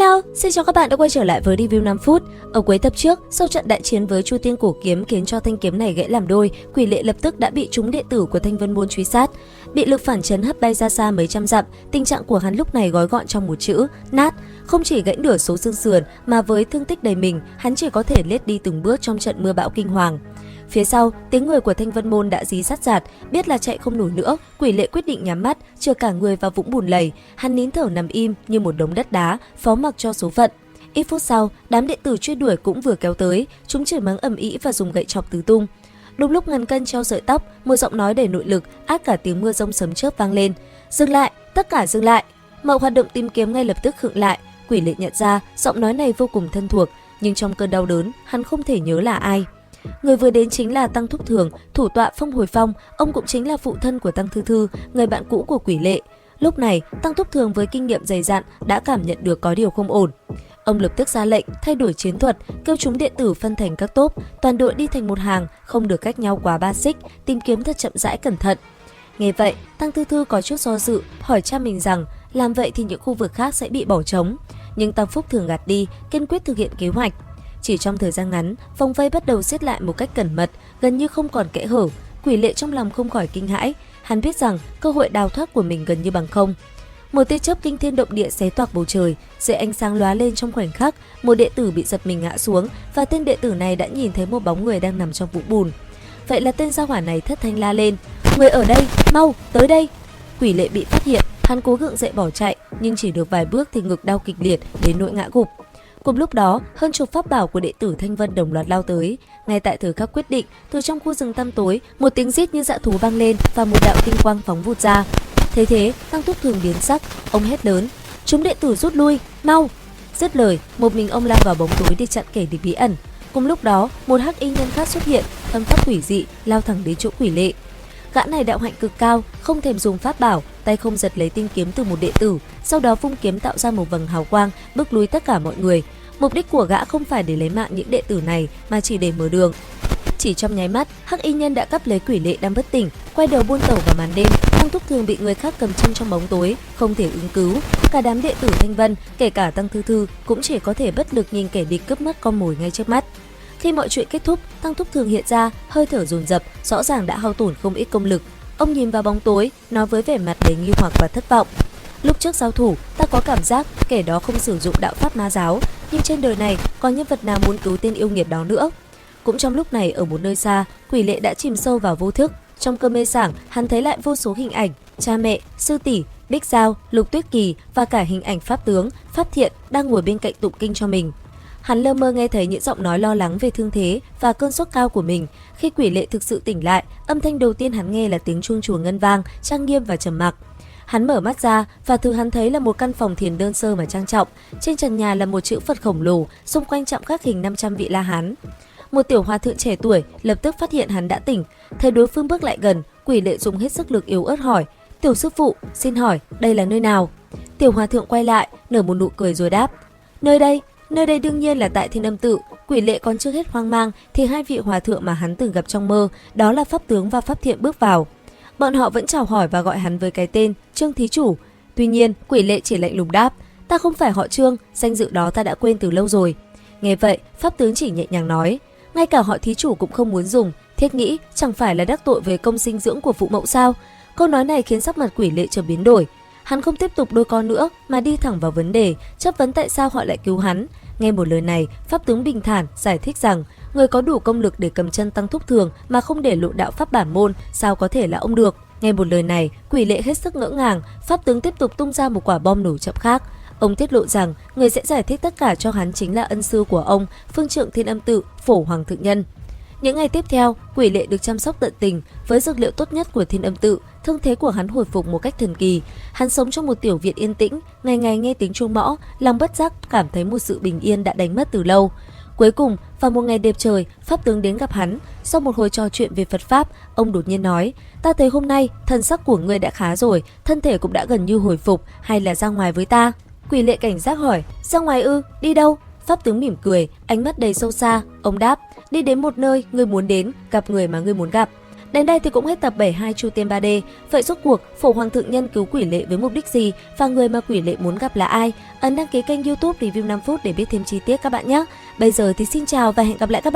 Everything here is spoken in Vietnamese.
Hello, xin chào các bạn đã quay trở lại với review 5 phút. Ở cuối tập trước, sau trận đại chiến với Chu Tiên Cổ Kiếm khiến cho thanh kiếm này gãy làm đôi, Quỷ Lệ lập tức đã bị chúng đệ tử của Thanh Vân Môn truy sát. Bị lực phản chấn hất bay ra xa mấy trăm dặm, tình trạng của hắn lúc này gói gọn trong một chữ, nát. Không chỉ gãy nửa số xương sườn mà với thương tích đầy mình, hắn chỉ có thể lết đi từng bước trong trận mưa bão kinh hoàng. Phía sau, tiếng người của Thanh Vân Môn đã dí sát dạt, biết là chạy không nổi nữa, Quỷ Lệ quyết định nhắm mắt, chừa cả người vào vũng bùn lầy, hắn nín thở nằm im như một đống đất đá, phó mặc cho số phận. Ít phút sau, đám đệ tử truy đuổi cũng vừa kéo tới, chúng chửi mắng ầm ĩ và dùng gậy chọc tứ tung. Đúng lúc ngàn cân treo sợi tóc, một giọng nói đầy nội lực át cả tiếng mưa rông sấm chớp vang lên. Dừng lại, tất cả dừng lại. Mọi hoạt động tìm kiếm ngay lập tức khựng lại. Quỷ Lệ nhận ra giọng nói này vô cùng thân thuộc, nhưng trong cơn đau đớn, hắn không thể nhớ là ai. Người vừa đến chính là Tăng Thúc Thường, thủ tọa Phong Hồi Phong, ông cũng chính là phụ thân của Tăng Thư Thư, người bạn cũ của Quỷ Lệ. Lúc này, Tăng Thúc Thường với kinh nghiệm dày dặn đã cảm nhận được có điều không ổn. Ông lập tức ra lệnh thay đổi chiến thuật, kêu chúng đệ tử phân thành các tốp, toàn đội đi thành một hàng, không được cách nhau quá 3 xích, tìm kiếm thật chậm rãi cẩn thận. Nghe vậy, Tăng Thư Thư có chút do dự, hỏi cha mình rằng làm vậy thì những khu vực khác sẽ bị bỏ trống. Nhưng Tăng Phúc Thường gạt đi, kiên quyết thực hiện kế hoạch. Chỉ trong thời gian ngắn, vòng vây bắt đầu siết lại một cách cẩn mật, gần như không còn kẽ hở. Quỷ Lệ trong lòng không khỏi kinh hãi, hắn biết rằng cơ hội đào thoát của mình gần như bằng không. Một tia chớp kinh thiên động địa xé toạc bầu trời, dưới ánh sáng lóa lên trong khoảnh khắc, một đệ tử bị giật mình ngã xuống và tên đệ tử này đã nhìn thấy một bóng người đang nằm trong vũng bùn. Vậy là tên gia hỏa này thất thanh la lên: "Người ở đây, mau tới đây!" Quỷ Lệ bị phát hiện, hắn cố gượng dậy bỏ chạy, nhưng chỉ được vài bước thì ngực đau kịch liệt đến nỗi ngã gục. Cùng lúc đó, hơn chục pháp bảo của đệ tử Thanh Vân đồng loạt lao tới. Ngay tại thời khắc quyết định, từ trong khu rừng tăm tối, một tiếng rít như dã thú vang lên và một đạo tinh quang phóng vụt ra. Thấy thế, Tăng Thúc Thường biến sắc, ông hét lớn: "Chúng đệ tử rút lui, mau!" Dứt lời, một mình ông lao vào bóng tối để chặn kẻ địch bí ẩn. Cùng lúc đó, một hắc y nhân khác xuất hiện, âm pháp quỷ dị lao thẳng đến chỗ Quỷ Lệ. Gã này đạo hạnh cực cao, không thèm dùng pháp bảo, tay không giật lấy tinh kiếm từ một đệ tử, sau đó vung kiếm tạo ra một vầng hào quang, bức lui tất cả mọi người. Mục đích của gã không phải để lấy mạng những đệ tử này mà chỉ để mở đường. Chỉ trong nháy mắt, hắc y nhân đã cắp lấy Quỷ Lệ đang bất tỉnh, quay đầu buôn tẩu vào màn đêm. Tăng Thúc Thường bị người khác cầm chân trong bóng tối, không thể ứng cứu. Cả đám đệ tử Thanh Vân, kể cả Tăng Thư Thư, cũng chỉ có thể bất lực nhìn kẻ địch cướp mất con mồi ngay trước mắt. Khi mọi chuyện kết thúc, Tăng Thúc Thường hiện ra, hơi thở dồn dập, rõ ràng đã hao tổn không ít công lực. Ông nhìn vào bóng tối, nói với vẻ mặt đầy nghi hoặc và thất vọng: "Lúc trước giao thủ, ta có cảm giác kẻ đó không sử dụng đạo pháp ma giáo, nhưng trên đời này có nhân vật nào muốn cứu tên yêu nghiệt đó nữa?" Cũng trong lúc này, ở một nơi xa, Quỷ Lệ đã chìm sâu vào vô thức. Trong cơn mê sảng, hắn thấy lại vô số hình ảnh cha mẹ, sư tỷ, Bích Giao, Lục Tuyết Kỳ và cả hình ảnh pháp tướng, Pháp Thiện đang ngồi bên cạnh tụng kinh cho mình. Hắn lơ mơ nghe thấy những giọng nói lo lắng về thương thế và cơn sốt cao của mình. Khi Quỷ Lệ thực sự tỉnh lại, âm thanh đầu tiên hắn nghe là tiếng chuông chùa ngân vang, trang nghiêm và trầm mặc. Hắn mở mắt ra và thứ hắn thấy là một căn phòng thiền đơn sơ mà trang trọng. Trên trần nhà là một chữ Phật khổng lồ, xung quanh chạm khắc hình 500 vị La Hán. Một tiểu hòa thượng trẻ tuổi lập tức phát hiện hắn đã tỉnh. Thấy đối phương bước lại gần, Quỷ Lệ dùng hết sức lực yếu ớt hỏi: "Tiểu sư phụ, xin hỏi đây là nơi nào?" Tiểu hòa thượng quay lại, nở một nụ cười rồi đáp: Nơi đây đương nhiên là tại Thiên Âm Tự." Quỷ Lệ còn chưa hết hoang mang thì hai vị hòa thượng mà hắn từng gặp trong mơ, đó là Pháp Tướng và Pháp Thiện bước vào. Bọn họ vẫn chào hỏi và gọi hắn với cái tên Trương Thí Chủ. Tuy nhiên, Quỷ Lệ chỉ lạnh lùng đáp: "Ta không phải họ Trương, danh dự đó ta đã quên từ lâu rồi." Nghe vậy, Pháp Tướng chỉ nhẹ nhàng nói: "Ngay cả họ Thí Chủ cũng không muốn dùng, thiết nghĩ chẳng phải là đắc tội về công sinh dưỡng của phụ mẫu sao?" Câu nói này khiến sắc mặt Quỷ Lệ trở biến đổi. Hắn không tiếp tục đôi co nữa mà đi thẳng vào vấn đề, chất vấn tại sao họ lại cứu hắn. Nghe một lời này, Pháp Tướng bình thản giải thích rằng người có đủ công lực để cầm chân Tăng Thúc Thường mà không để lộ đạo pháp bản môn, sao có thể là ông được. Nghe một lời này, Quỷ Lệ hết sức ngỡ ngàng. Pháp Tướng tiếp tục tung ra một quả bom nổ chậm khác. Ông tiết lộ rằng người sẽ giải thích tất cả cho hắn chính là ân sư của ông, Phương Trượng Thiên Âm Tự, Phổ Hoàng Thượng Nhân. Những ngày tiếp theo, Quỷ Lệ được chăm sóc tận tình với dược liệu tốt nhất của Thiên Âm Tự. Thương thế của hắn hồi phục một cách thần kỳ. Hắn sống trong một tiểu viện yên tĩnh, ngày ngày nghe tiếng chuông mõ, lòng bất giác cảm thấy một sự bình yên đã đánh mất từ lâu. Cuối cùng, vào một ngày đẹp trời, Pháp Tướng đến gặp hắn. Sau một hồi trò chuyện về Phật pháp, ông đột nhiên nói: "Ta thấy hôm nay thần sắc của ngươi đã khá rồi, thân thể cũng đã gần như hồi phục, hay là ra ngoài với ta?" Quỷ Lệ cảnh giác hỏi: "Ra ngoài ư? Đi đâu?" Pháp Tướng mỉm cười, ánh mắt đầy sâu xa. Ông đáp: "Đi đến một nơi ngươi muốn đến, gặp người mà ngươi muốn gặp." Đến đây thì cũng hết tập 72 Chu Tiên 3D. Vậy rốt cuộc Phổ Hoàng Thượng Nhân cứu Quỷ Lệ với mục đích gì và người mà Quỷ Lệ muốn gặp là ai? Ấn đăng ký kênh YouTube Review 5 phút để biết thêm chi tiết các bạn nhé. Bây giờ thì xin chào và hẹn gặp lại các bạn.